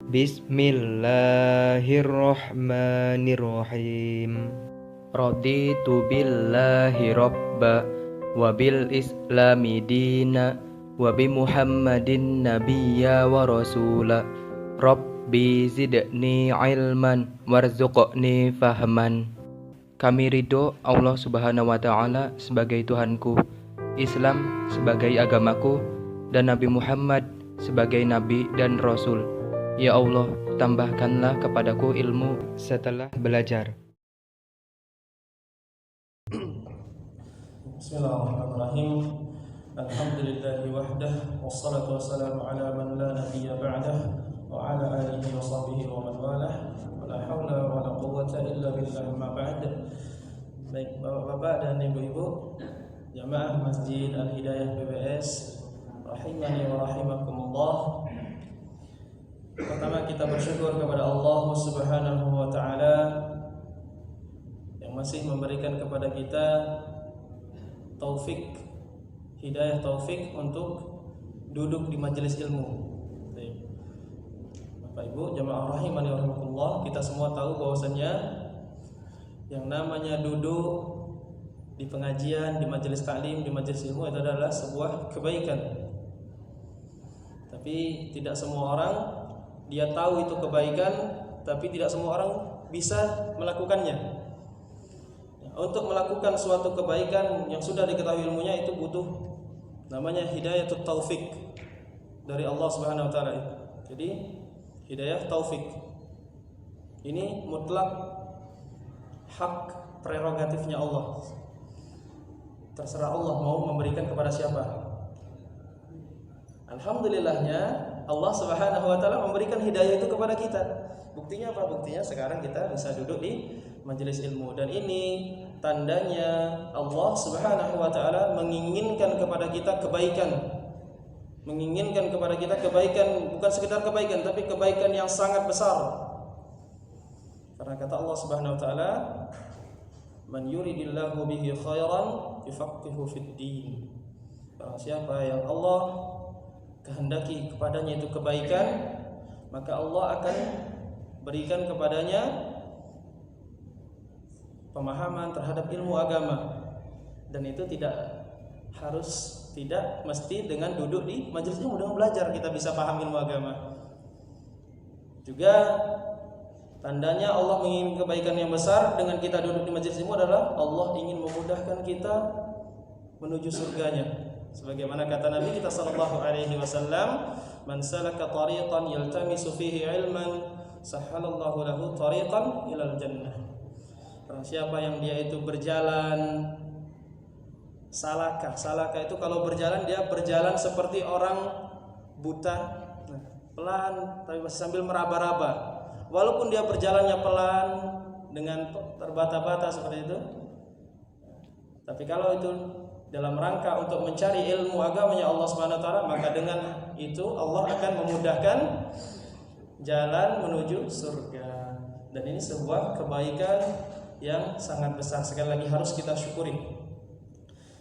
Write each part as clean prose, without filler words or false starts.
Bismillahirrahmanirrahim. Raditu billahi rabba wa bil islami dina wa bi Muhammadin nabiyya wa rasula. Rabbi zidni ilman warzuqni fahman. Kami ridho Allah Subhanahu wa Ta'ala sebagai Tuhanku, Islam sebagai agamaku, dan Nabi Muhammad sebagai Nabi dan Rasul. Ya Allah, tambahkanlah kepadaku ilmu setelah belajar. Bismillahirrahmanirrahim. Alhamdulillahi wahdah, wassalatu wassalamu ala man la nabiyya ba'dah, wa ala alihi wa sahbihi wa man walah. Wala haula wala quwwata illa billah, ma ba'd. Baik Bapak-bapak dan Ibu-ibu jamaah Masjid Al-Hidayah BBS, rahimani wa rahimakumullah. Pertama, kita bersyukur kepada Allah Subhanahu wa Ta'ala yang masih memberikan kepada kita taufik, hidayah taufik untuk duduk di majelis ilmu. Bapak Ibu jamaah rahimani wa rahimakumullah, kita semua tahu bahwasannya yang namanya duduk di pengajian, di majelis taklim, di majelis ilmu itu adalah sebuah kebaikan. Tapi tidak semua orang dia tahu itu kebaikan, tapi tidak semua orang bisa melakukannya. Untuk melakukan suatu kebaikan yang sudah diketahui ilmunya itu butuh namanya hidayatut taufik dari Allah Subhanahu wa Ta'ala. Jadi hidayah taufik ini mutlak hak prerogatifnya Allah. Terserah Allah mau memberikan kepada siapa. Alhamdulillahnya Allah Subhanahu wa Ta'ala memberikan hidayah itu kepada kita. Buktinya apa? Buktinya sekarang kita bisa duduk di majelis ilmu, dan ini tandanya Allah Subhanahu wa Ta'ala menginginkan kepada kita kebaikan. Menginginkan kepada kita kebaikan, bukan sekedar kebaikan, tapi kebaikan yang sangat besar. Karena kata Allah Subhanahu wa Ta'ala, "Man yuridillahu bihi khairan yufaqihu fid din." Barang siapa yang Allah kehendaki kepadanya itu kebaikan, maka Allah akan berikan kepadanya pemahaman terhadap ilmu agama. Dan itu tidak mesti dengan duduk di majelis ilmu, dengan belajar kita bisa paham ilmu agama. Juga tandanya Allah menginginkan kebaikan yang besar dengan kita duduk di majelis ilmu adalah Allah ingin memudahkan kita menuju surganya. Sebagaimana kata Nabi kita sallallahu alaihi wasallam, "Man salaka tariqan yaltamisu fihi ilman, sahhalallahu lahu tariqan ilal jannah." Barang siapa yang dia itu berjalan salaka itu kalau berjalan dia berjalan seperti orang buta, pelan tapi masih sambil meraba-raba. Walaupun dia berjalannya pelan dengan terbata-bata seperti itu, tapi kalau itu dalam rangka untuk mencari ilmu agamanya Allah Subhanahu wa Ta'ala, maka dengan itu Allah akan memudahkan jalan menuju surga. Dan ini sebuah kebaikan yang sangat besar, sekali lagi harus kita syukuri.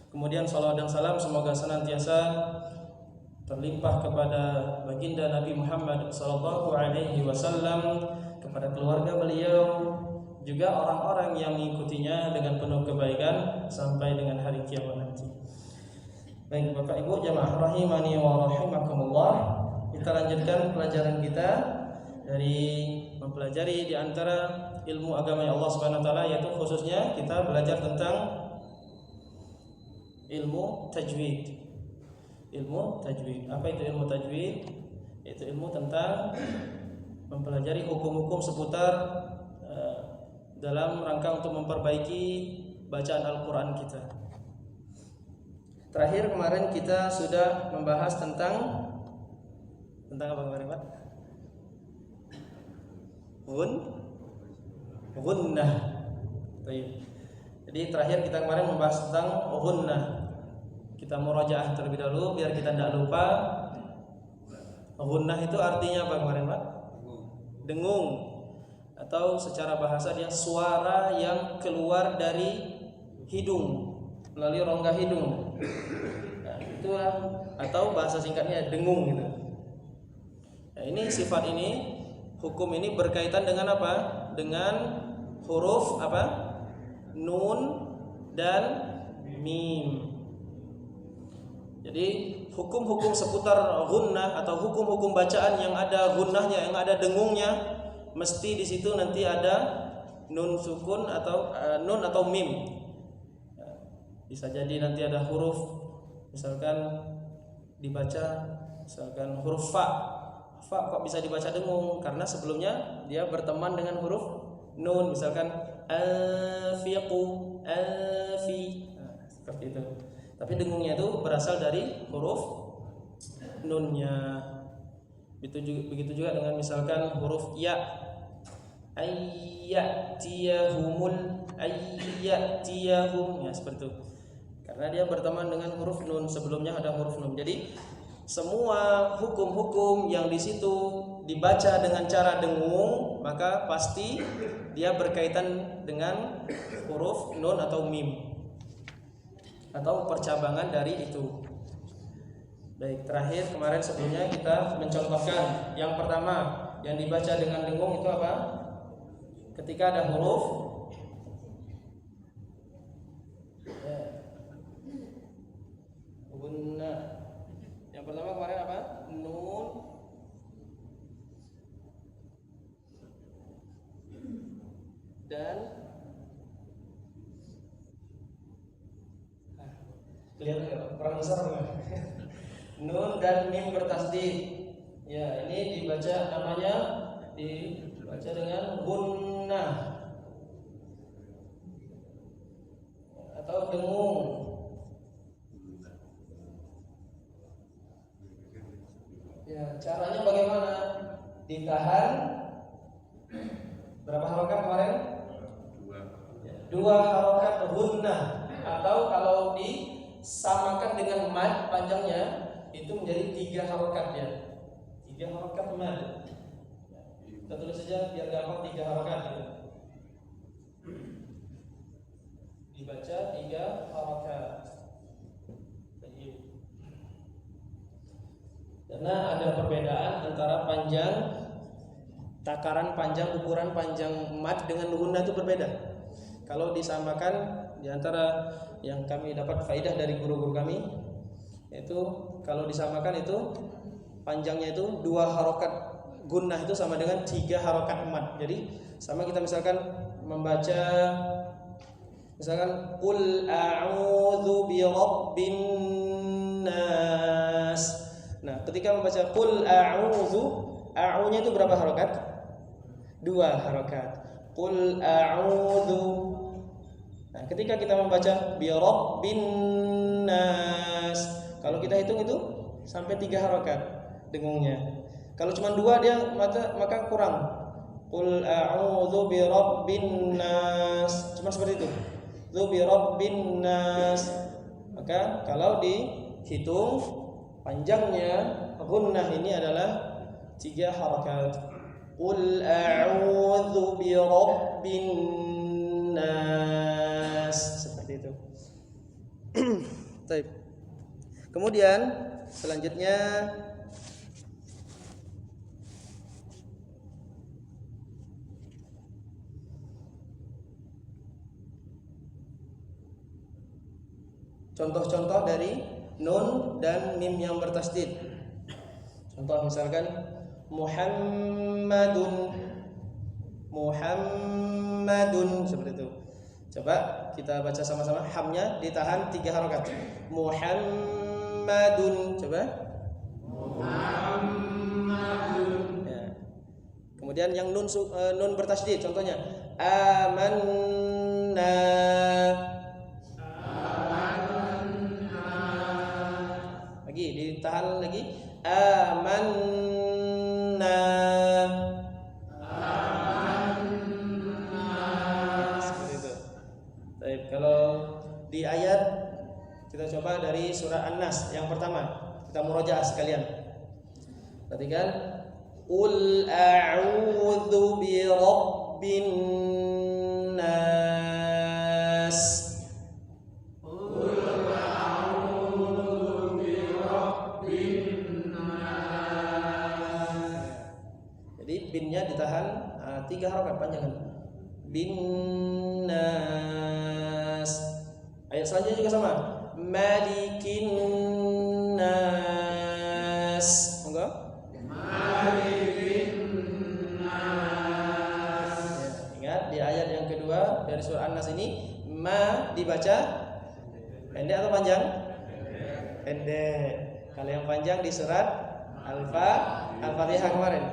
Kemudian salawat dan salam semoga senantiasa terlimpah kepada baginda Nabi Muhammad sallallahu alaihi wasallam, kepada keluarga beliau, juga orang-orang yang mengikutinya dengan penuh kebaikan sampai dengan hari kiamat nanti. Baik Bapak Ibu jamaah rahimani wa rahimakumullah, kita lanjutkan pelajaran kita dari mempelajari di antara ilmu agama Allah Subhanahu wa Ta'ala, yaitu khususnya kita belajar tentang ilmu tajwid. Ilmu tajwid. Apa itu ilmu tajwid? Itu ilmu tentang mempelajari hukum-hukum seputar dalam rangka untuk memperbaiki bacaan Al-Quran kita. Terakhir kemarin kita sudah membahas tentang apa kemarin Pak? Gunnah. Jadi terakhir kita kemarin membahas tentang gunnah. Kita murajaah terlebih dahulu biar kita tidak lupa. Gunnah itu artinya apa kemarin Pak? Dengung. Atau secara bahasa dia suara yang keluar dari hidung, melalui rongga hidung. Nah, itulah, atau bahasa singkatnya dengung gitu. Nah, ini sifat ini hukum ini berkaitan dengan apa? Dengan huruf apa? Nun dan mim. Jadi hukum-hukum seputar gunnah atau hukum-hukum bacaan yang ada gunnahnya, yang ada dengungnya, mesti di situ nanti ada nun sukun atau nun atau mim. Bisa jadi nanti ada huruf, misalkan dibaca misalkan huruf fa. Fa kok bisa dibaca dengung? Karena sebelumnya dia berteman dengan huruf nun, misalkan afiqu, afi. Nah, seperti itu. Tapi dengungnya itu berasal dari huruf nunnya. Begitu juga dengan misalkan huruf ya. Ayyatiyahumul ayyatiyahum, ya seperti itu. Karena dia berteman dengan huruf nun, sebelumnya ada huruf nun. Jadi semua hukum-hukum yang di situ dibaca dengan cara dengung, maka pasti dia berkaitan dengan huruf nun atau mim atau percabangan dari itu. Baik, terakhir kemarin sebelumnya kita mencontohkan yang pertama yang dibaca dengan dengung itu apa? Ketika ada huruf gunna. Yang pertama kemarin apa? Nun dan kelihatan nggak? Kurang besar nggak? Nun dan mim bertasdid. Ya, ini dibaca namanya dibaca dengan gunnah atau dengung. Ya, caranya bagaimana? Ditahan berapa harokat kemarin? Dua harokat gunnah, atau kalau disamakan dengan mad panjangnya itu menjadi 3 harokat ya. 3 harokat mad. Kita tulis saja biar gampang 3 harokat gitu. Dibaca 3 harokat. Karena ada perbedaan antara panjang, takaran panjang, ukuran panjang mad dengan gunnah itu berbeda. Kalau disamakan, di antara yang kami dapat faedah dari guru-guru kami, itu kalau disamakan itu panjangnya itu 2 harokat gunnah itu sama dengan 3 harokat mad. Jadi sama kita misalkan membaca misalkan qul a'udzu birabbin nas. Nah, ketika membaca qul a'udzu, a'u-nya itu berapa harokat? 2 harokat. Qul a'udzu. Nah, ketika kita membaca bi rabbin nas, kalau kita hitung itu sampai 3 harokat dengungnya. Kalau cuma 2 dia maka kurang. Qul a'udzu bi rabbin nas. Cuma seperti itu. Dzu bi rabbin nas. Maka kalau dihitung panjangnya gunnah ini adalah 3 harokat. Qul a'udzu bi rabbin nas, seperti itu. Baik. Kemudian selanjutnya contoh-contoh dari nun dan mim yang bertasdid. Contoh misalkan Muhammadun, Muhammadun, seperti itu. Coba kita baca sama-sama. Hamnya ditahan 3 harokat. Muhammadun. Coba. Muhammadun. Ya. Kemudian yang nun bertasdid. Contohnya amanna. Lagi ditahan lagi. Amanna. Kalau di ayat kita coba dari surah An-Nas yang pertama, kita murojaah sekalian. Perhatikan, Qul a'udzu bi rabbin nas. Qul a'udzu bi rabbin nas. Jadi binnya ujungnya ditahan 3 harokat panjangan. Bin nas. Ayat selanjutnya juga sama. Malikin nas. Enggak? Malikin nas. Ya, ingat di ayat yang kedua dari surah An-Nas ini ma dibaca pendek atau panjang? Pendek. Kalau yang panjang di surat Al-Fatihah kemarin.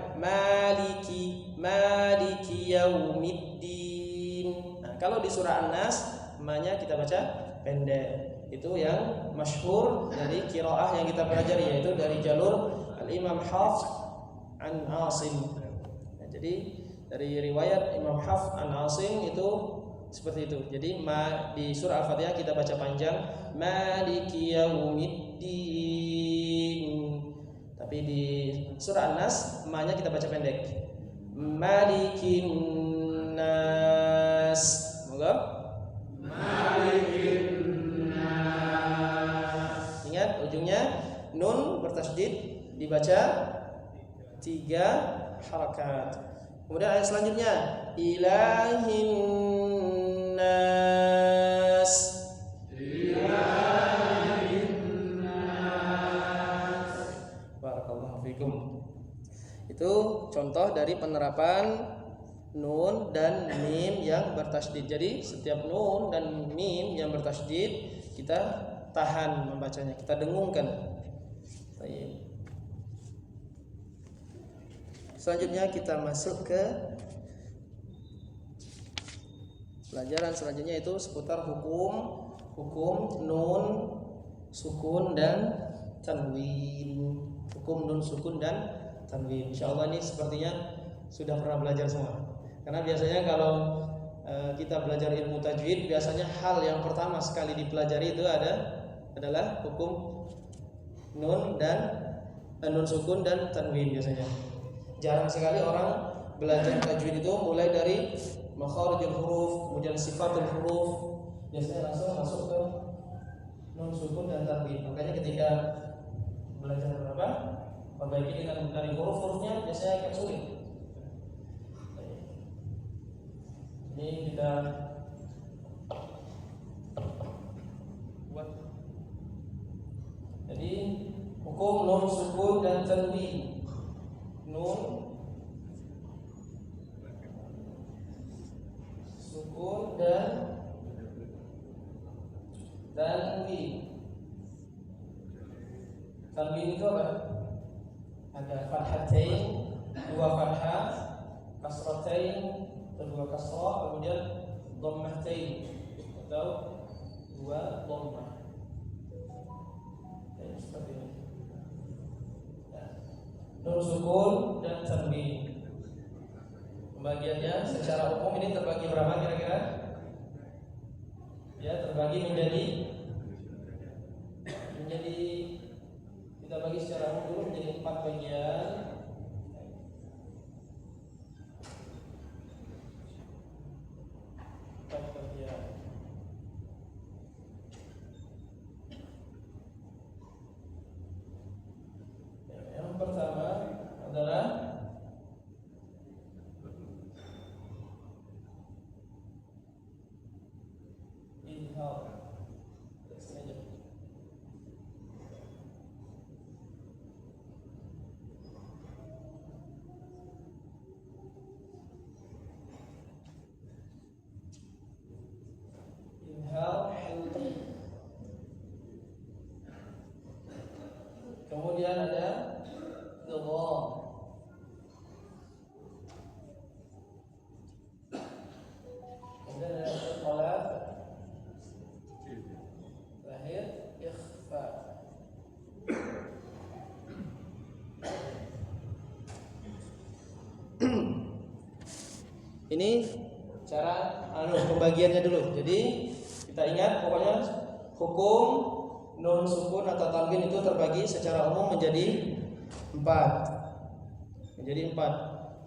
Maliki yaumiddin. Nah, kalau di surah An-Nas ma-nya kita baca pendek. Itu yang masyhur dari qiraah yang kita pelajari, yaitu dari jalur Al-Imam Hafs an Asim. Nah, jadi dari riwayat Imam Hafs an Asim itu seperti itu. Jadi di surah Al-Fatihah kita baca panjang Maliki yaumiddin. Tapi di surah An-Nas ma-nya kita baca pendek. Malikin nas. Semoga Malikin nas. Ingat ujungnya nun bertasydid dibaca 3 harakat. Kemudian ayat selanjutnya ilahin nas. Ilahin nas. Barakallahu fikum. Itu contoh dari penerapan nun dan mim yang bertasydid. Jadi setiap nun dan mim yang bertasydid kita tahan membacanya, kita dengungkan. Baik. Selanjutnya kita masuk ke pelajaran selanjutnya, itu seputar hukum nun sukun dan tanwin. Hukum nun sukun dan tanwin. Insyaallah ini sepertinya sudah pernah belajar semua. Karena biasanya kalau kita belajar ilmu tajwid, biasanya hal yang pertama sekali dipelajari itu adalah hukum nun dan nun sukun dan tanwin biasanya. Jarang sekali orang belajar tajwid itu mulai dari makharijul huruf, kemudian sifatul huruf, biasanya langsung masuk ke nun sukun dan tanwin. Makanya ketika belajar perbaiki dengan dari huruf-hurufnya biasanya agak sulit. Ini kita buat. Jadi hukum nun sukun dan tanwin. Nun sukun dan tanwin. Tanwin itu apa? Ada fathatain, 2 fathah, kasratain, 2 kasrah, kemudian dhammatain atau 2 dhammah. Seperti ini. Nun sukun dan tanwin. Pembagiannya secara umum ini terbagi berapa kira-kira? Ya, terbagi menjadi kita bagi secara umum dulu menjadi 4 bagian. Yang pertama adalah izhar. Kemudian ada idgham. Kemudian ada ikhlas. Terakhir ikhfa. Ini cara pembagiannya dulu. Jadi kita ingat pokoknya hukum nun sukun atau tanwin itu terbagi secara umum menjadi 4.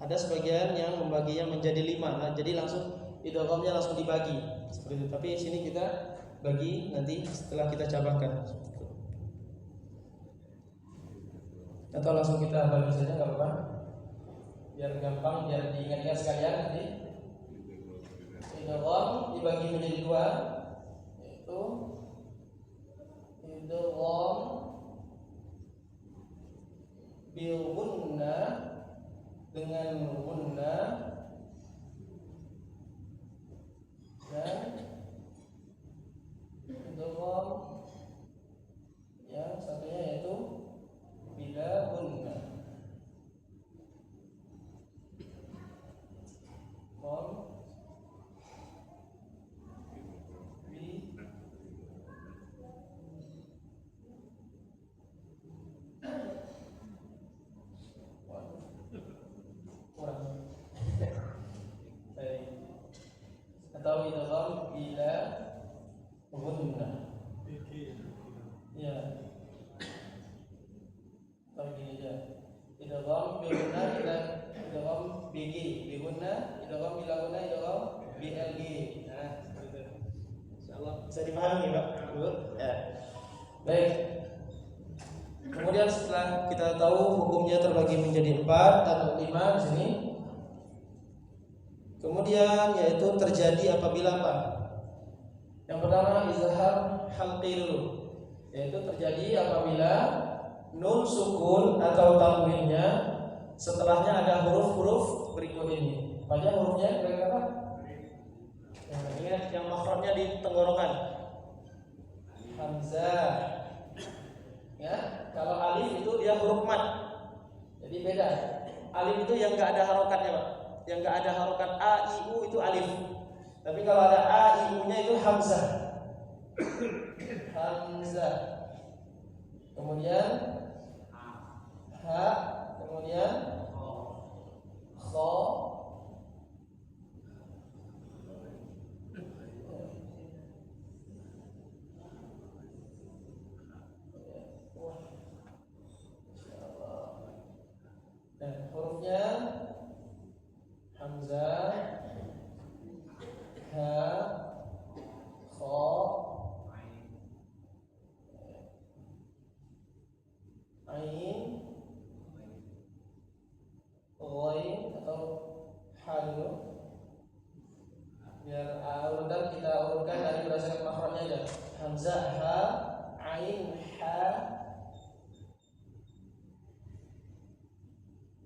Ada sebagian yang membaginya menjadi 5. Nah, jadi langsung idghamnya langsung dibagi seperti itu. Tapi di sini kita bagi nanti setelah kita cabangkan. Atau langsung kita bagi saja enggak apa-apa. biar gampang, biar diingat-ingat sekalian nanti. Idgham dibagi menjadi dua, yaitu idgham bil gunnah dengan gunnah dan idgham yang satunya yaitu bila gunnah. Atau idgham bila gunnah. Ya. Atau gini aja. Idgham bila gunnah kita idgham BG, bi gunnah, idgham bila gunnah, idgham BLG. Nah, gitu. Insyaallah bisa dipahami, Pak. Ya. Baik. Kemudian setelah kita tahu hukumnya terbagi menjadi 4 atau 5 di sini. Kemudian yaitu terjadi apabila apa? Yang pertama izhar halqi dulu. Yaitu terjadi apabila nun sukun atau tanwinnya setelahnya ada huruf-huruf berikut ini. Apa aja hurufnya? Kira-kira apa? Ingat yang makhrajnya di tenggorokan. Hamzah. Ya, kalau alif itu dia huruf mat. Jadi beda. Alif itu yang enggak ada harokatnya, Pak. Yang enggak ada harokat a, i, u itu alif. Tapi kalau ada a, i, u-nya itu hamzah. Hamzah. Kemudian ha, kemudian kha. Nah, hurufnya hamzah, ha, kha, ain, ghain atau ha dulu. Biar urutan kita urutkan dari berdasarkan makhrajnya aja. Hamzah, ha, ain, ha,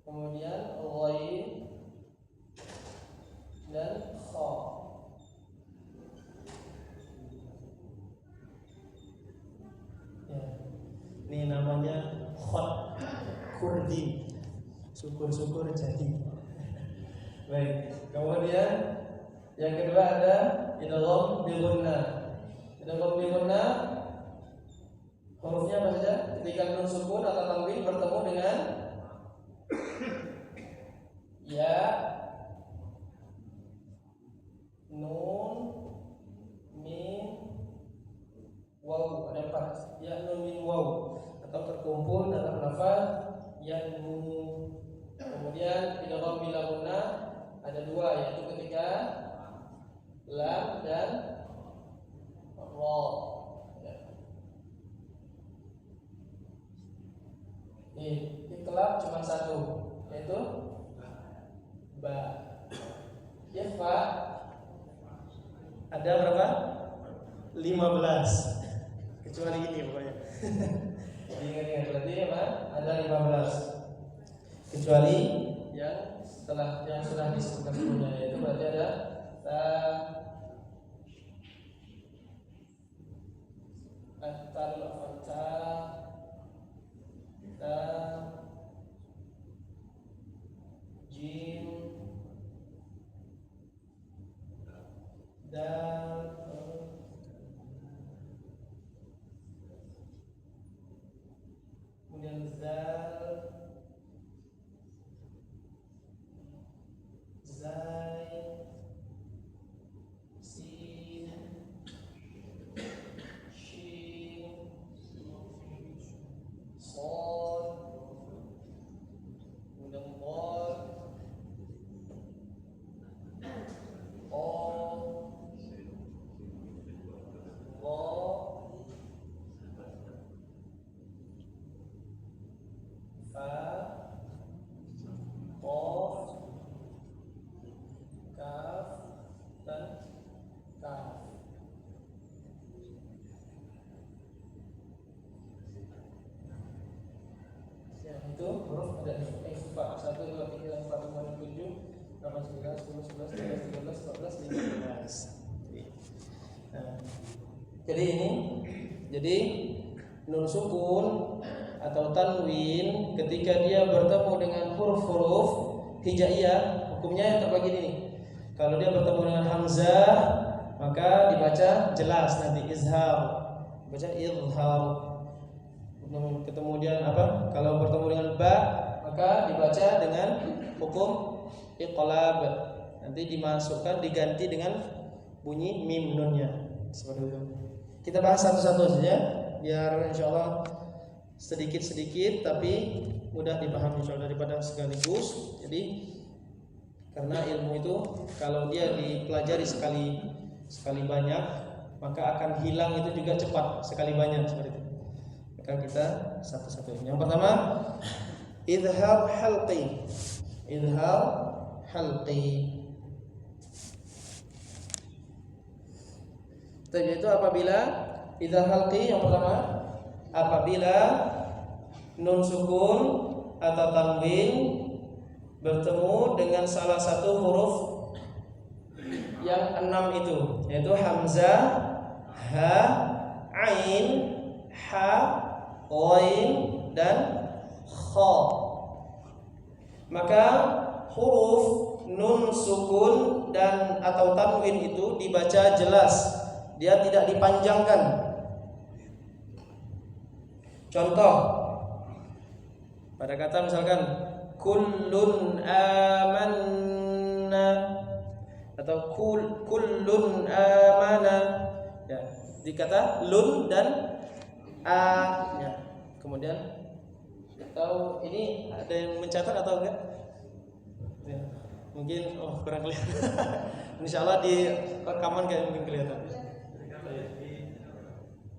kemudian ghain dan kha. Ya. Ini namanya khot kurdi. Syukur-syukur jadi. Baik. Kemudian yang kedua ada idgham bi gunnah. Idgham bi gunnah hurufnya apa saja? Ketika nun sukun atau tanwin bertemu dengan ya, nun, mim, waw, ada 4. Ya, nun, mim, waw atau terkumpul dalam lafaz yanmu. Kemudian idgham bila gunnah ada 2, yaitu ketika lam dan ra. Ya. Iklab cuma 1, yaitu ba. Ikhfa ada berapa? 15. Kecuali ini pokoknya. Ingat-ingat berarti apa? Ada 15. Kecuali yang setelah yang sudah disebutkan sebelumnya, yaitu berarti ada ta, ta, jim, dal, kemudian zal, zai, sin, shin, sad, kemudian dal, fa, qaf, tidak Pak 1 2 3 4 5 6 7 8 9 10 11 12 13 14 15. Nah, jadi nun sukun atau tanwin ketika dia bertemu dengan huruf-huruf hijaiyah, hukumnya yang terbagi ini. Kalau dia bertemu dengan hamzah, maka dibaca jelas nanti izhar, baca izhar. Kemudian apa? Kalau bertemu dengan ba, maka dibaca dengan hukum iqlab. Nanti dimasukkan diganti dengan bunyi mim nunnya. Seperti itu. Kita bahas satu-satu saja biar insyaallah sedikit-sedikit tapi mudah dipahami insyaallah daripada sekaligus. Jadi karena ilmu itu kalau dia dipelajari sekali banyak, maka akan hilang itu juga cepat sekali banyak seperti itu. Maka kita satu-satu. Yang pertama, izhar halqi. Izhar halqi. Itu apabila izhar halqi yang pertama, apabila nun sukun atau tanwin bertemu dengan salah satu huruf yang 6 itu, yaitu hamzah, ha, ain, ha, ghain dan kha. Maka huruf nun sukun dan atau tanwin itu dibaca jelas, dia tidak dipanjangkan. Contoh pada kata misalkan kullun amanna atau kullun amana, ya, dikata lun dan a, ya. Kemudian atau ini ada yang mencatat atau enggak? Ya, mungkin kurang kelihatan. Insyaallah di rekaman kayak mungkin kelihatan.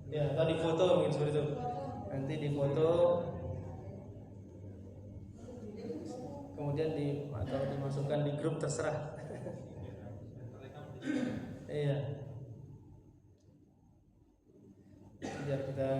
Ya, tadi foto mungkin seperti itu. Nanti di foto kemudian atau dimasukkan di grup terserah. Iya. Biar kita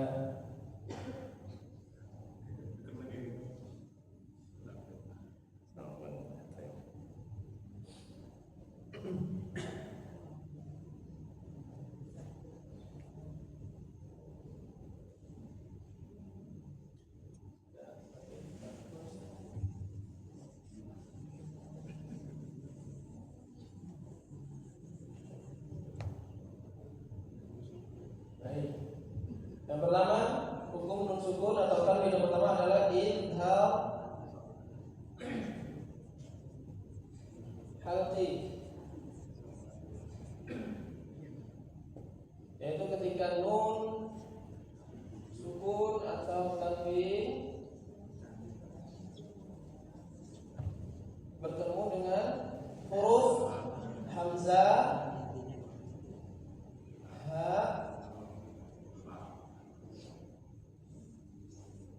yang pertama, hukum nun sukun atau tanwin yang pertama adalah izhar halqi, yaitu ketika nun sukun atau tanwin bertemu dengan huruf hamzah, ha,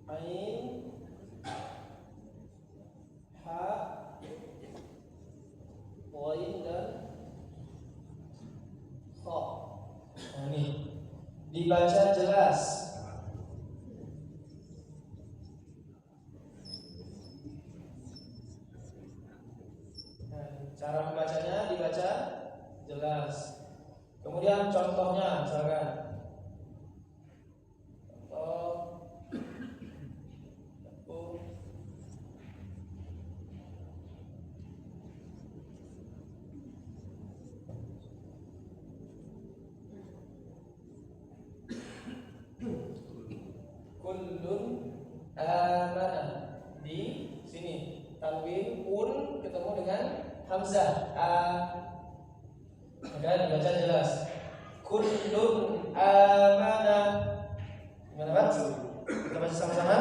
ain, ha, ghain dan kha. Nah, ini dibaca jelas. Nah, cara membacanya dibaca jelas. Kemudian contohnya misalkan kullun amana. Di sini tanwin un ketemu dengan hamzah a, maka dibaca jelas kullun amana. Gimana Pak? Kita baca sama-sama.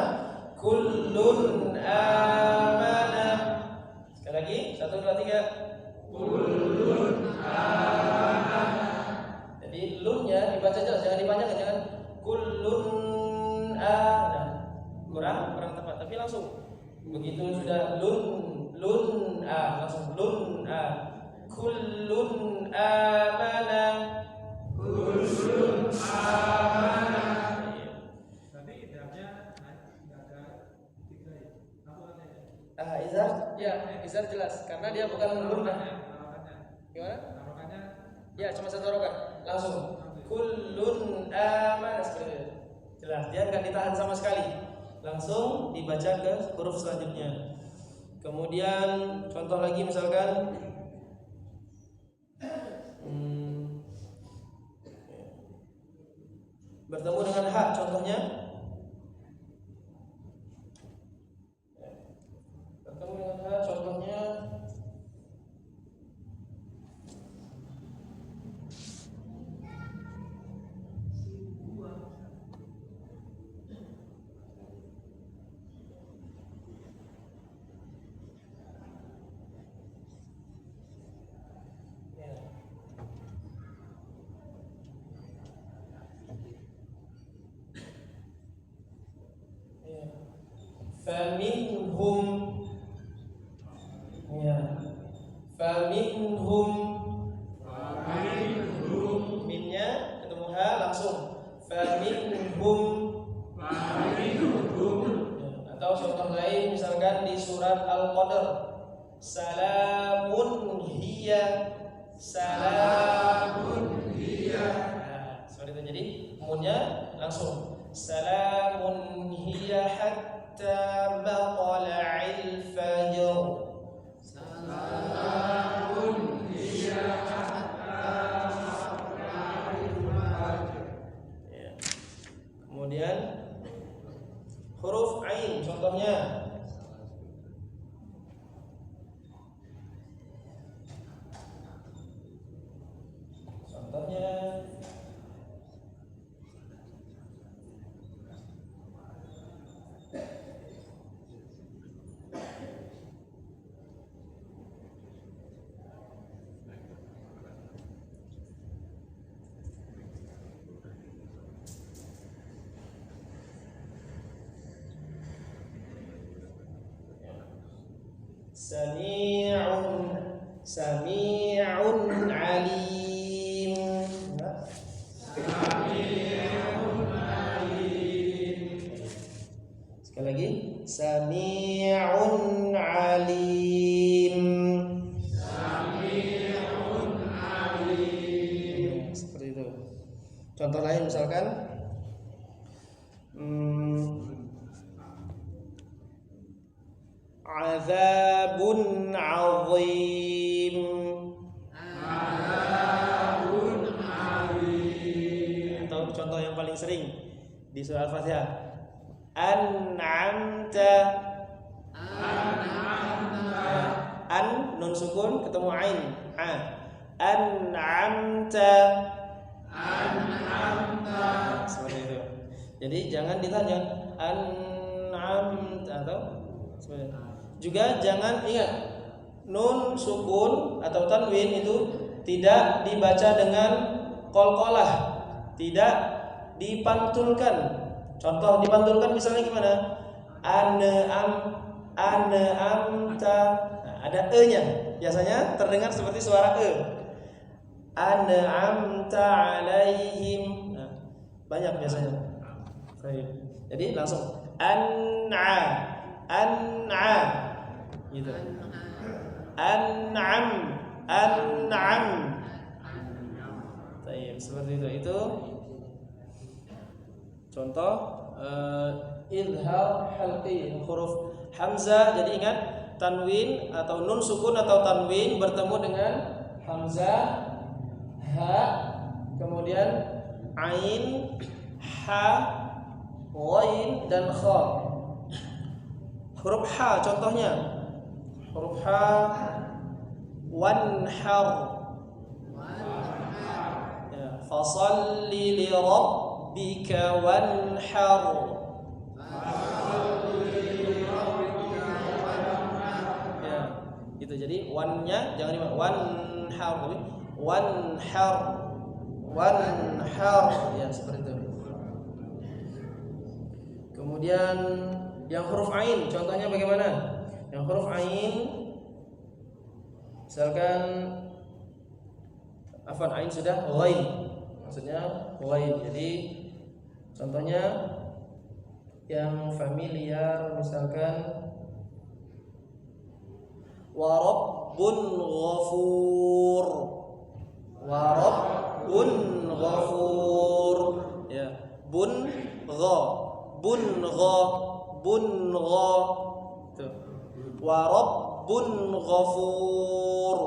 Kullun amana. Sekali lagi 1 2 3. Kullun amana. Jadi lunnya dibaca jelas, jangan dipanjangkan, jangan kullun kurang tepat, tapi langsung begitu sudah lun langsung lun kullun amana, kullun amana. Tapi idamnya enggak ada 3 ya. Apa katanya? jelas karena dia bukan gunnah. Gimana? Ya, cuma satu harokat. Langsung. Kullun amana. Jelas, dia enggak ditahan sama sekali. Langsung dibaca ke huruf selanjutnya. Kemudian contoh lagi misalkan bertemu dengan ha, contohnya bertemu dengan ha, contohnya faminhum, ya, faminhum, minnya ketemu ha langsung faminhum, atau contoh lain misalkan di surat Al-Qadr, salamun hiya, salamun hiya. Nah, seperti itu. Jadi munnya langsung salamun hiya hatta matla'il fajr. Salamun hiya hatta matla'il fajr. Ya. Kemudian huruf ain contohnya Sami'un alim. Sekali lagi, Sami'un alim. Seperti itu. Contoh lain misalkan azabun azim. Atau contoh yang paling sering di surah Al-Fatihah, an'amta. An nun sukun ketemu ain, an'amta. Seperti itu. Jadi jangan ditanya an'amta atau seperti itu. Juga jangan ingat nun sukun atau tanwin itu tidak dibaca dengan qalqalah, tidak dipantulkan. Contoh dipantulkan misalnya gimana? An'amta. Nah, ada e-nya. Biasanya terdengar seperti suara e. An'amta alaihim. Nah, banyak biasanya. Jadi langsung an'a gitu. An'am. Baik, seperti itu. Itu contoh izhar halqi huruf hamzah. Jadi ingat tanwin atau nun sukun atau tanwin bertemu dengan hamzah, ha, kemudian ain, ha, ghain dan kha. Huruf ha contohnya huruf ha wanhar, ya, fasalli li rabbika wanhar. Ya, gitu. Jadi wan-nya jangan di wanhar, tapi wanhar, ya seperti itu. Kemudian yang huruf ain contohnya bagaimana? Yang huruf ain misalkan ain sudah ghain, maksudnya ghain. Jadi contohnya yang familiar misalkan wa rabbun ghafur, wa rabbun ghafur. Ya, bun gha, bun gha, bun gha. Tuh. Wa rabbun ghafur.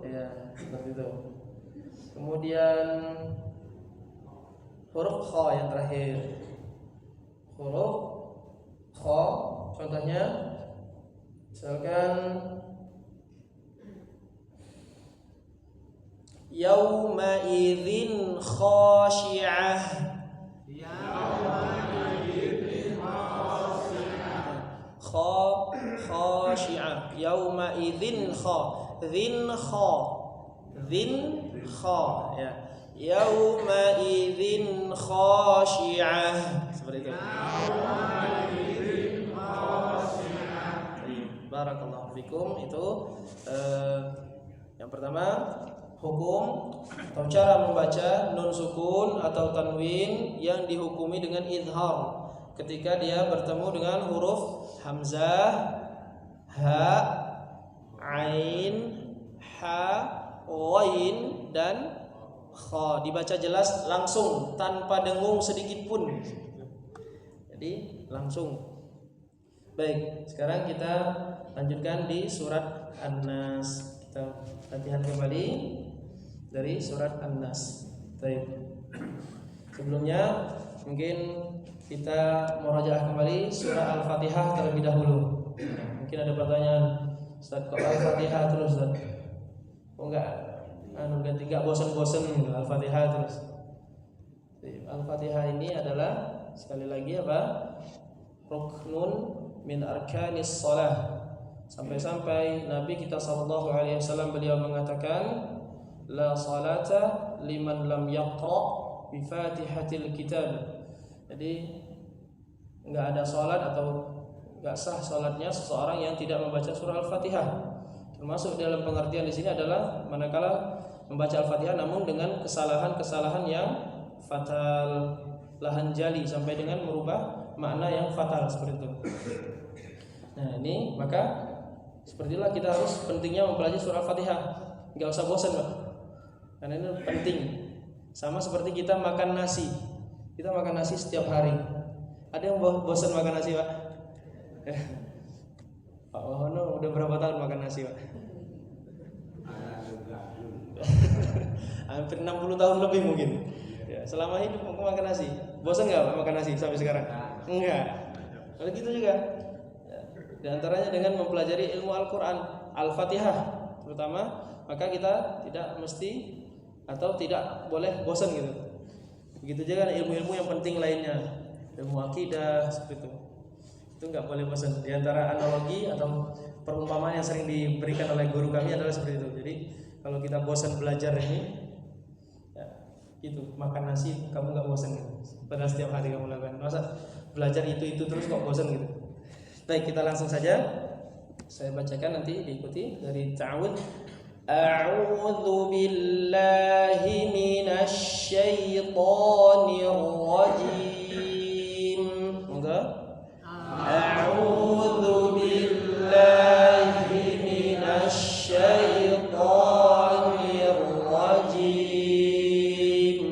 Ya, seperti itu. Kemudian huruf kha yang terakhir. Huruf kha contohnya misalkan yauma idzin khashi'ah. Khashi'ah. Yauma idzin kha, dzin kha, dzin kha, ya. Yauma idzin khashi'ah. Seperti itu. Barakallahu fikum. Itu yang pertama, hukum atau cara membaca nun sukun atau tanwin yang dihukumi dengan idhar ketika dia bertemu dengan huruf hamzah, ha, ain, ha, ghain dan kha. Dibaca jelas langsung tanpa dengung sedikit pun. Jadi langsung. Baik, sekarang kita lanjutkan di surat An-Nas. Kita latihan kembali dari surat An-Nas. Baik. Sebelumnya mungkin kita murajaah kembali surah Al-Fatihah terlebih dahulu. Mungkin ada pertanyaan, Ustaz, kok Al-Fatihah terus, Ustaz? Oh enggak, ganti enggak bosan-bosan Al-Fatihah terus. Al-Fatihah ini adalah sekali lagi apa? Ruknun min arkanis shalah. Sampai-sampai Nabi kita sallallahu alaihi wasallam beliau mengatakan la salata liman lam yaqra bi Fatihatil Kitab. Jadi enggak ada salat atau enggak sah salatnya seseorang yang tidak membaca surah Al-Fatihah. Termasuk dalam pengertian di sini adalah manakala membaca Al-Fatihah namun dengan kesalahan-kesalahan yang fatal, lahan jali sampai dengan merubah makna yang fatal seperti itu. Nah, ini maka sepertilah kita harus pentingnya mempelajari surah Al-Fatihah. Enggak usah bosan, Pak. Karena ini penting. Sama seperti kita makan nasi. Kita makan nasi setiap hari. Ada yang bosan makan nasi, Pak? Pak Wahono udah berapa tahun makan nasi, Pak? Hampir 60 tahun lebih mungkin. Ya, selama hidup aku makan nasi. Bosan enggak makan nasi sampai sekarang? Enggak. Kalau gitu juga. Ya, di antaranya dengan mempelajari ilmu Al-Qur'an, Al-Fatihah terutama, maka kita tidak mesti atau tidak boleh bosan gitu. Begitu juga ilmu-ilmu yang penting lainnya, ilmu akidah seperti itu. Itu enggak boleh bosan. Di antara analogi atau perumpamaan yang sering diberikan oleh guru kami adalah seperti itu. Jadi kalau kita bosan belajar ini, ya, itu makan nasi kamu enggak bosan gitu. Padahal setiap hari kamu lakukan. Masa belajar itu terus kok bosan gitu. Baik, kita langsung saja. Saya bacakan nanti diikuti dari ta'awudz. A'udzu billahi minasy syaithanir rajim. Enggak? A'udzu billahi minasy syaithanir rajim.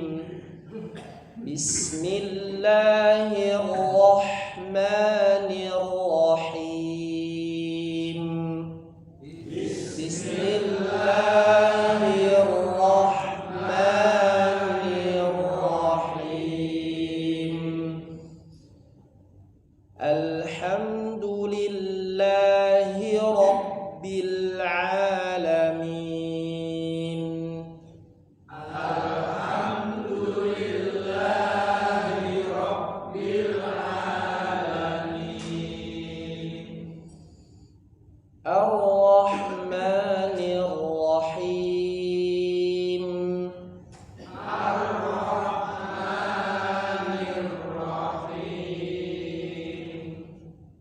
Bismillahirrahmanirrahim. Bismillahirrahmanirrahim. Alhamdulillahi rabbil alamin. Ar-Rahmanir Rahim.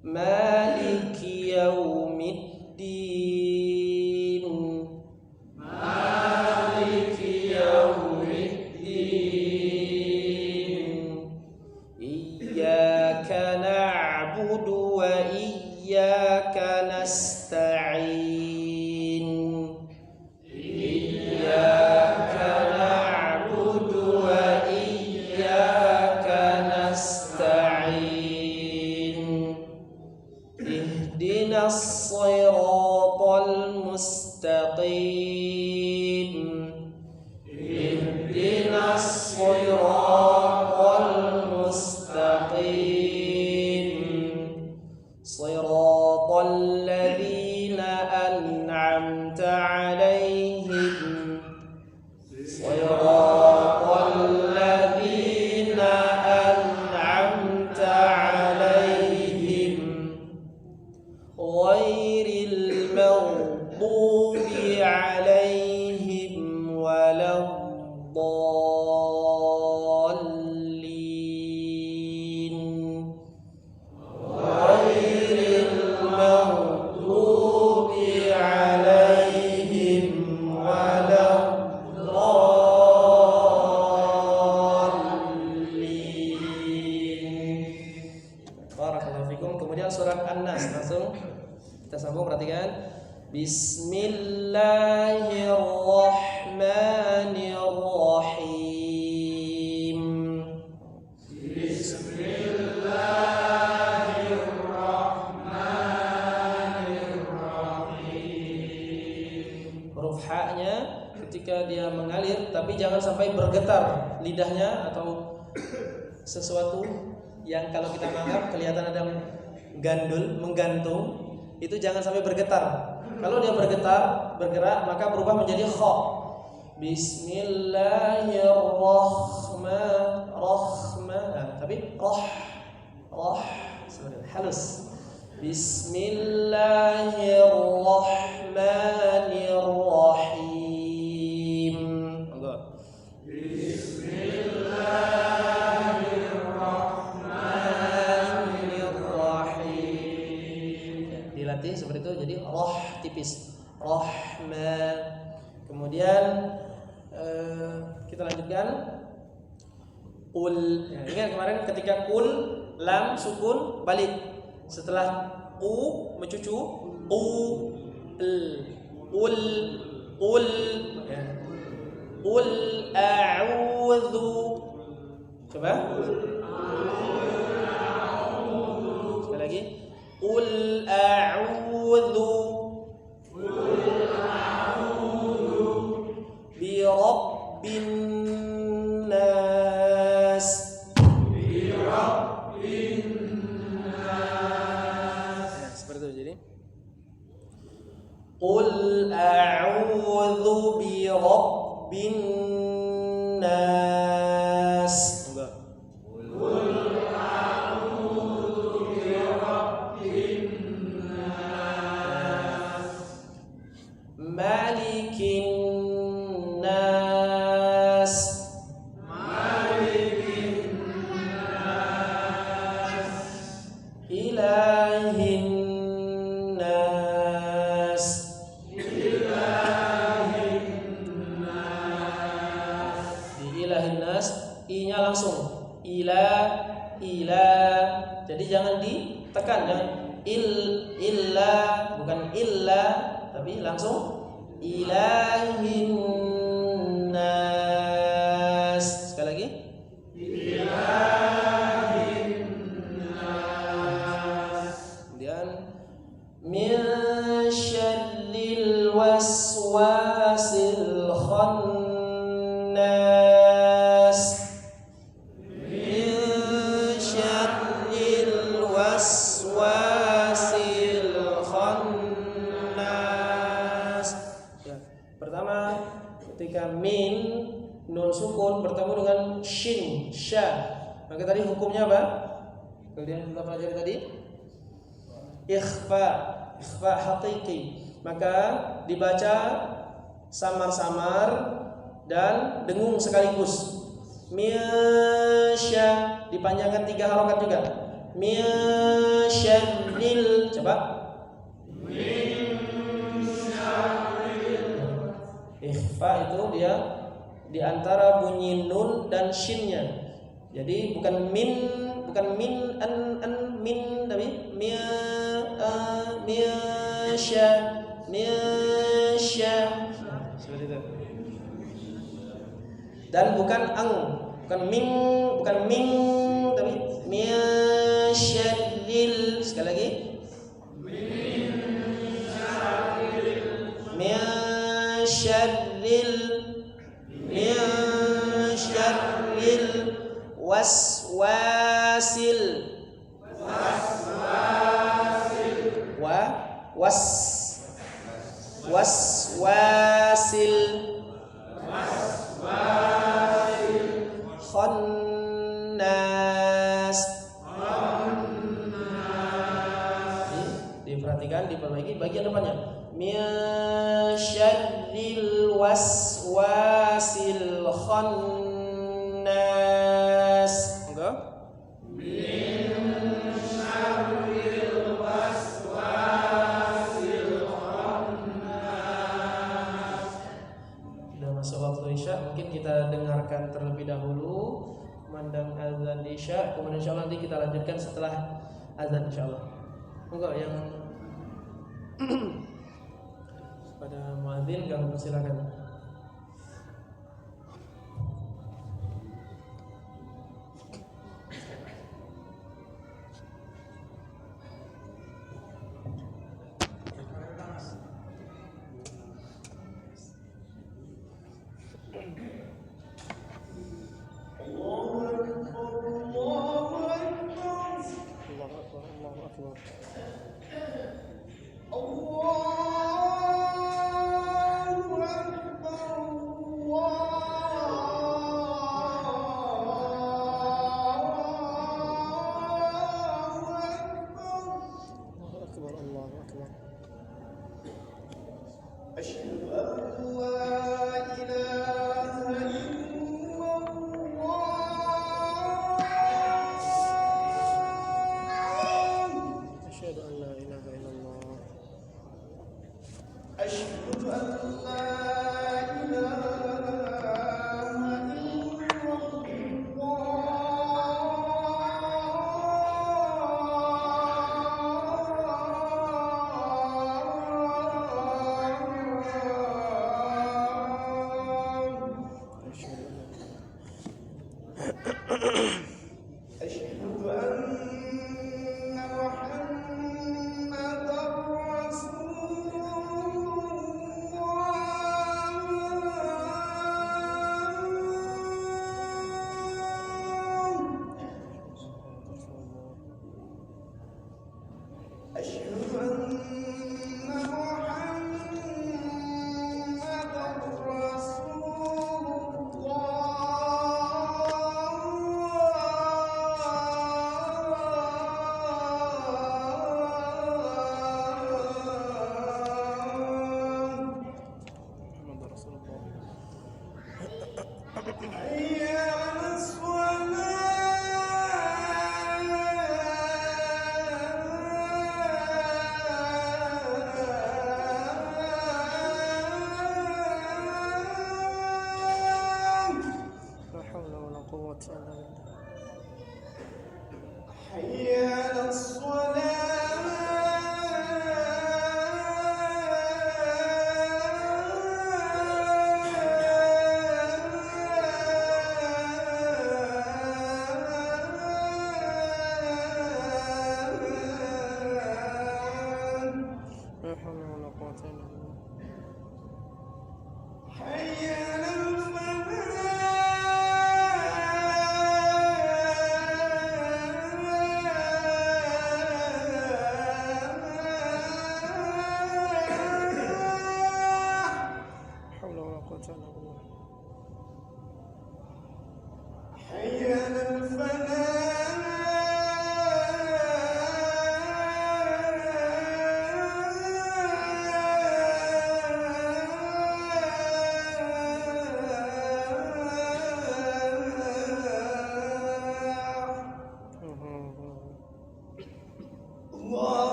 Maliki yaumiddin. Iyyaka na'budu iyyaka nasta'in. Iyyaka na'budu wa iyyaka nasta'in. Ihdinas siratal mustaqim. Ihdinas siratal mustaqim. Siratal ladzina an'amta 'alaihim. Siratal ladzina an'amta 'alaihim. Ghairil maghdubi 'alaihim waladdallin. Ghairil maghdubi 'alaihim waladdallin. Barakallahu fikum. Kemudian surat An-Nas, langsung kita sambung, perhatikan. Bismillahirrahmanirrahim. Bismillahirrahmanirrahim. Huruf ha-nya ketika dia mengalir, tapi jangan sampai bergetar lidahnya atau sesuatu yang kalau kita menganggap kelihatan ada gandul, menggantung, itu jangan sampai bergetar. Kalau dia bergerak, maka berubah menjadi kha. Bismillahirrahmanirrahim. Tapi roh sebenarnya halus. Bismillahirrahmanirrahim. Monggo. Dilatih seperti itu, jadi roh tipis, rahman. Kemudian kita lanjutkan. Qul. Ya, ingat kemarin ketika qul lam sukun balik. Setelah u mencucu qul ya. Qul a'udzu. Coba. Sekali lagi. Qul a'udzu bi rabbin nas. Ya, seperti itu jadi. Qul a'udzu bi rabbin nas. Enggak. Malikin nas. Ilahin nas. Di ilahin nas, i-nya langsung ila. Jadi jangan ditekan, jangan illa, bukan illa, tapi langsung ilahin nas. Sekali lagi. Kemudian min syarril waswasil khannas. Min syarril waswasil khannas. Ya, pertama ketika min nun sukun bertemu dengan shin sya, maka tadi hukumnya apa? Kemudian kita pelajari tadi ikhfa haqiqi, maka dibaca samar-samar dan dengung sekaligus. Misya dipanjangkan 3 harokat juga. Misyarril, coba. Ikhfa itu dia di antara bunyi nun dan shinnya. Jadi bukan min an min, tapi Seperti itu. Dan bukan ang, bukan ming, tapi min syarril. Sekali lagi. Min syarril waswasil khannas. Diperhatikan, diperbaiki bagian depannya. Min syarril waswasil khannas. Enggak? Waktu Isya mungkin kita dengarkan terlebih dahulu mandang azan Isya, kemudian insyaallah nanti kita lanjutkan setelah azan insyaallah. Enggak yang pada muadzin kami persilakan.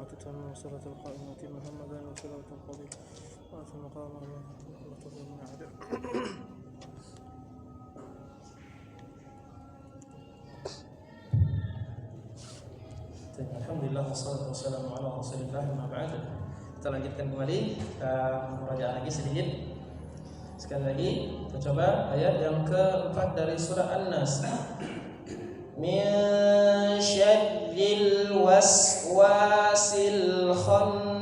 وتتم صلاة القائمة محمدا وصلاة القضية وأتم مقام الله من عدل. Alhamdulillah wassalatu wassalamu ala Rasulillah amma ba'd. Kita lanjutkan kembali, kita merajaah lagi sedikit. Sekali lagi kita coba ayat yang keempat dari surah An-Nas. Min syarril waswasil khannas.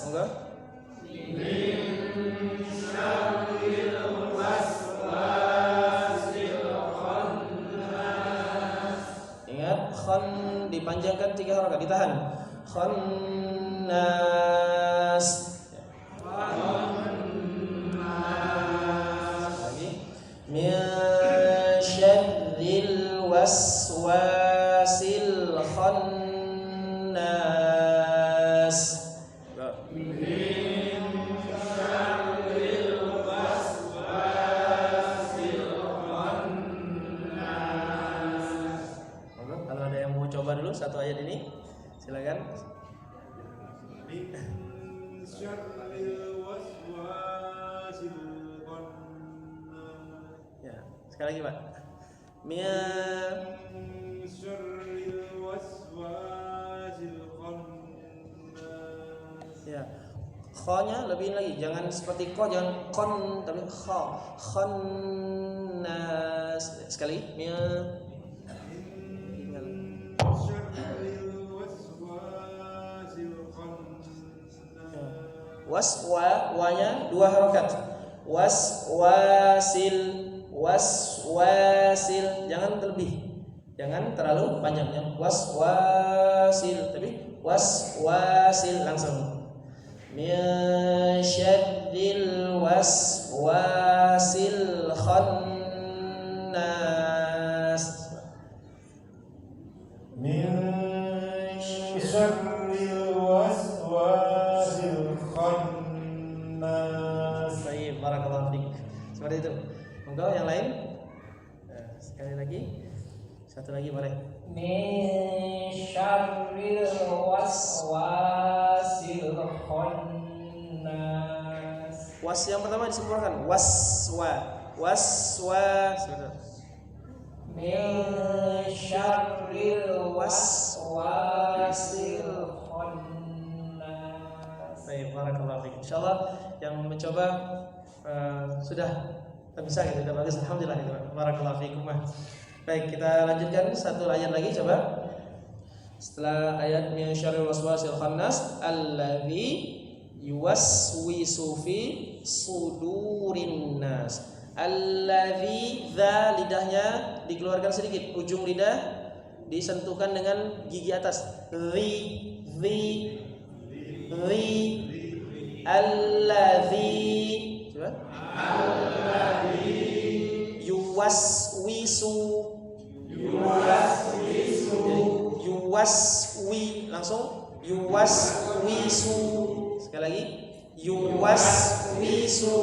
Enggak? Khan dipanjangkan 3 harakat, ditahan. Khannas. Lagi. Min syarril waswasil khannas. Coba dulu satu ayat ini, silakan. Ya, sekali lagi Pak. Ya, kha-nya lebih lagi, jangan seperti ko, jangan kon tapi kha. Khannas. Sekali. Waswa, wanya 2 harakat. Waswasil, waswasil, jangan terlebih, jangan terlalu panjangnya. Waswasil, tapi waswasil langsung. Min syarril waswasil khannas. Min syarril waswasil khannas. Baik, barakallahu fiik. Seperti itu. Monggo yang lain. Sekali lagi. Satu lagi boleh. Min syarril waswasil khannas. Was yang pertama disempurnakan. Waswa. Min syarril waswasil khannas. Baik, barakallahu fiik. Insyaallah yang mencoba sudah bisa gitu, sudah bagus. Alhamdulillah gitu. Barakallahu fiikum. Baik, kita lanjutkan satu ayat lagi coba. Setelah ayat min syarril waswasil khannas alladzi yuwaswisu fi sudurin nas. Alladzi, dza lidahnya dikeluarkan sedikit, ujung lidah disentuhkan dengan gigi atas. Zi. Alladzi. Coba. Alladzi yuwaswisu. Yuwaswi, langsung yuwaswisu. Sekali lagi yuwaswisu.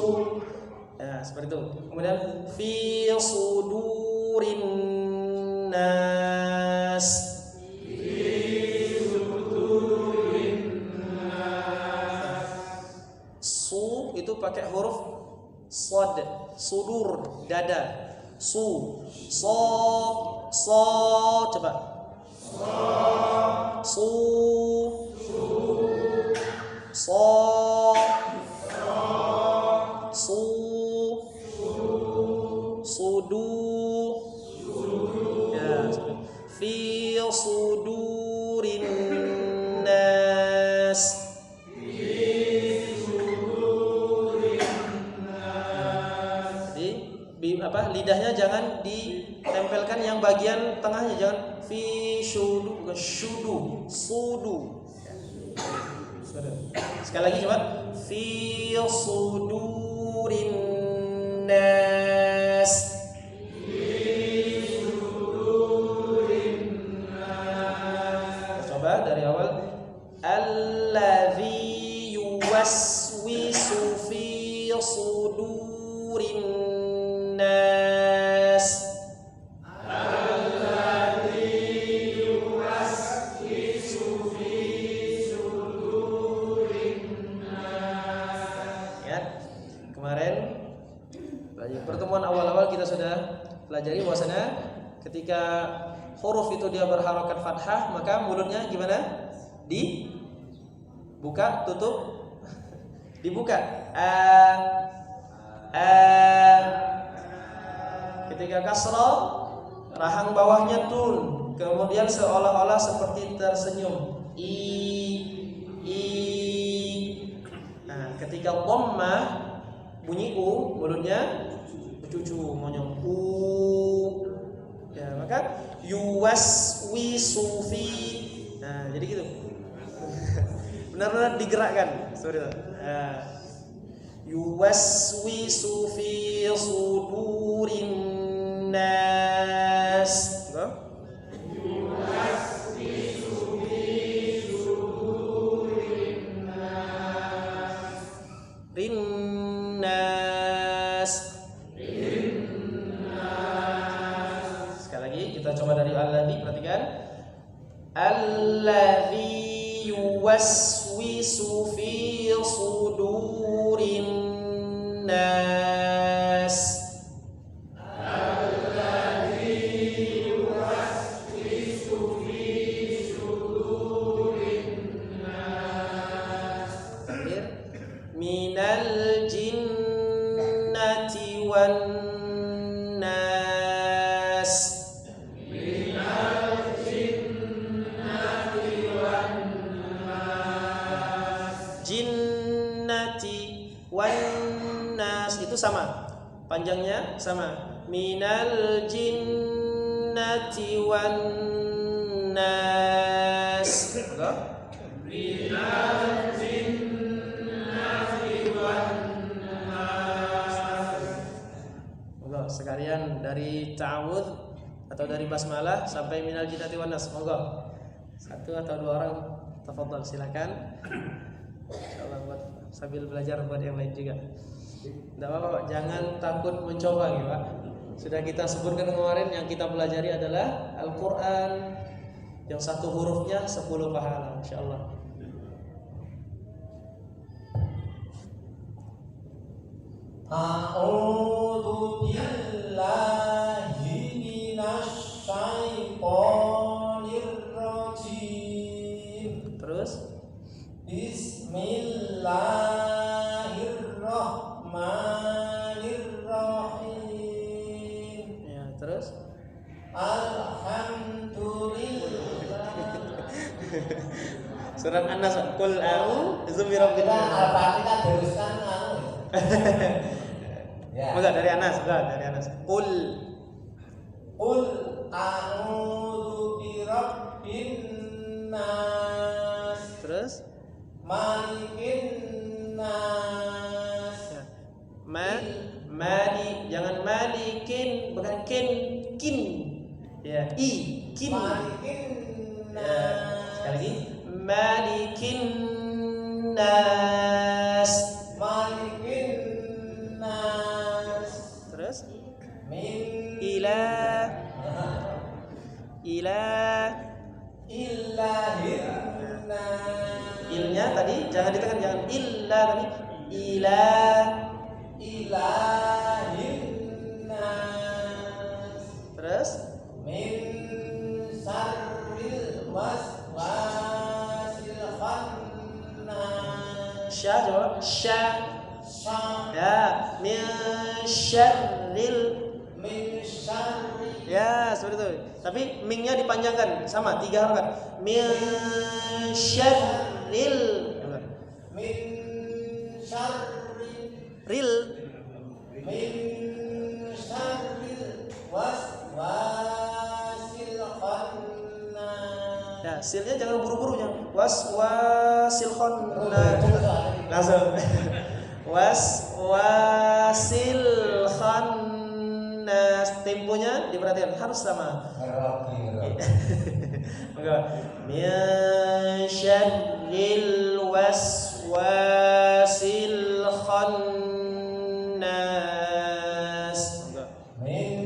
Ya, seperti itu. Kemudian fi sudurin nas. Su itu pakai huruf shad, sudur, dada. Su, coba. Su, sudu. Ya, fi sudurin nas. Lidahnya jangan ditempelkan yang bagian tengahnya, jangan fi syudu, bukan syudu, sudu. Sekali lagi coba, fi sudurin nas. Coba dari awal. Alladzi yuwaswisu fi sudurin nas. Alladzi yuwaswisu Di pertemuan awal-awal kita sudah pelajari bahwasanya ketika huruf itu dia berharokat fathah, maka mulutnya gimana? Dibuka, tutup, dibuka. Ketika kasrah, rahang bawahnya tun, kemudian seolah-olah seperti tersenyum. Nah, ketika dhammah, bunyi u, mulutnya cucu monyong ya, maka yuwaswisu fi. Nah, jadi gitu. Benar-benar digerakkan. Sorry. Yuwaswisu fi sudurin nas. Yuwaswisu fi sudurin nas. Rinnas. Sekali lagi kita coba dari alladzi, perhatikan. Alladzi yuwaswisu fi sudurin nas. Alladzi yuwaswisu fi sudurin nas. Takbir. Minal jinnati wan nas. Minal jinnati wan nas. Jinnati wan nas itu sama, panjangnya sama. Minal jinnati wan nas. Minal jinnati wan nas. Monggo sekalian dari ta'awudz atau dari basmalah sampai minal jinnati wan nas. Monggo. Satu atau dua orang, tafadhol silakan. Insyaallah buat sambil belajar buat yang lain juga. Tidak apa-apa Pak, jangan takut mencoba gitu Pak. Sudah kita sebutkan kemarin, yang kita pelajari adalah Al-Quran, yang satu hurufnya 10 pahala insyaallah. A'udzu billahi minasy syaithanir rajim. Terus Bismillahirrahmanirrahim. ya, terus Alhamdulillah. surat An-Nas, qul a'udzu birabbil Kita falaq. Al-Fatihah teruskan ya. Enggak dari Anas, dari Anas. Qul A'udzu birabbin nas. terus Malikin nas. ya. Mali, jangan malikin, bukan kin. Ya, kin. Malikin Ya, nas. sekali lagi. Malikin nas. Malikin nas. Terus Min ila ilahin nas. ilnya tadi jangan ditekan, jangan illa tapi ila. Ilahin nas. Terus Min syarril waswasil khannas. sya, jawab sya. Syar Ya, min syarril. min syarri Ya, seperti itu. Tapi mingnya dipanjangkan, sama 3 harokat. Min syarril. min syarri Ril. min syarril waswasil khannas. Ya, silnya jangan buru-buru ya. Waswasil khannas. Langsung. Waswasil khannas. Temponya diperhatikan harus sama. Enggak. Min syarril waswasil khannas. Enggak. Min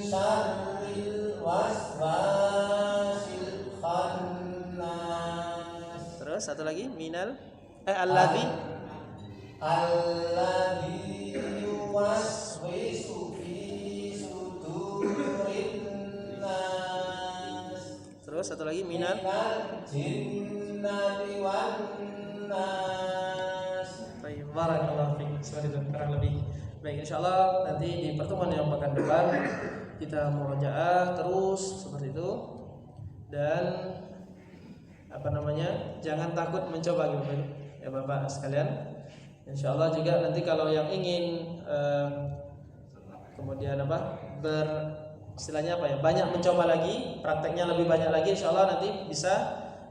syarril waswasil khannas. Terus satu lagi minal alladzi Alladzi yuwaswisu yuwaswisu fi sudurin nas. Terus satu lagi minal jinnati wan nas. Baik, barakallahu fiik. Seperti itu kurang lebih. Baik, insyaallah nanti di pertemuan yang pekan depan kita murojaah terus seperti itu. Dan jangan takut mencoba gitu ya Bapak sekalian. Insyaallah juga nanti kalau yang ingin kemudian istilahnya banyak mencoba lagi, prakteknya lebih banyak lagi, insyaallah nanti bisa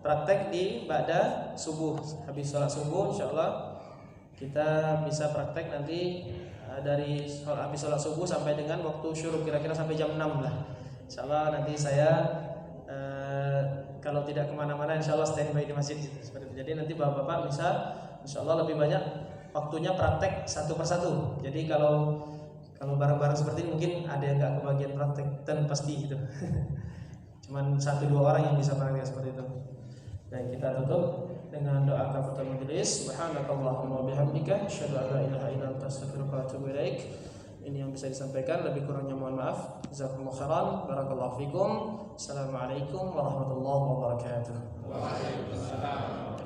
praktek di ba'da subuh, habis sholat subuh insyaallah kita bisa praktek nanti dari habis sholat subuh sampai dengan waktu syuruk, kira-kira sampai jam 6 lah. Insyaallah nanti saya kalau tidak kemana-mana insyaallah standby di masjid seperti itu. Jadi nanti bapak-bapak bisa insyaallah lebih banyak waktunya praktek satu persatu. Jadi kalau bareng-bareng seperti ini mungkin ada yang nggak kebagian praktek dan pasti gitu. Cuman 1-2 orang yang bisa praktek seperti itu. Baik, kita tutup dengan doa kafaratul majelis. Subhanakallahumma wa bihamdika asyhadu an la ilaha illa anta astaghfiruka wa atubu ilaik. Ini yang bisa disampaikan, lebih kurangnya mohon maaf. Jazakumullahu khairan, barakallahu fikum. Assalamualaikum warahmatullahi wabarakatuh. Waalaikumsalam.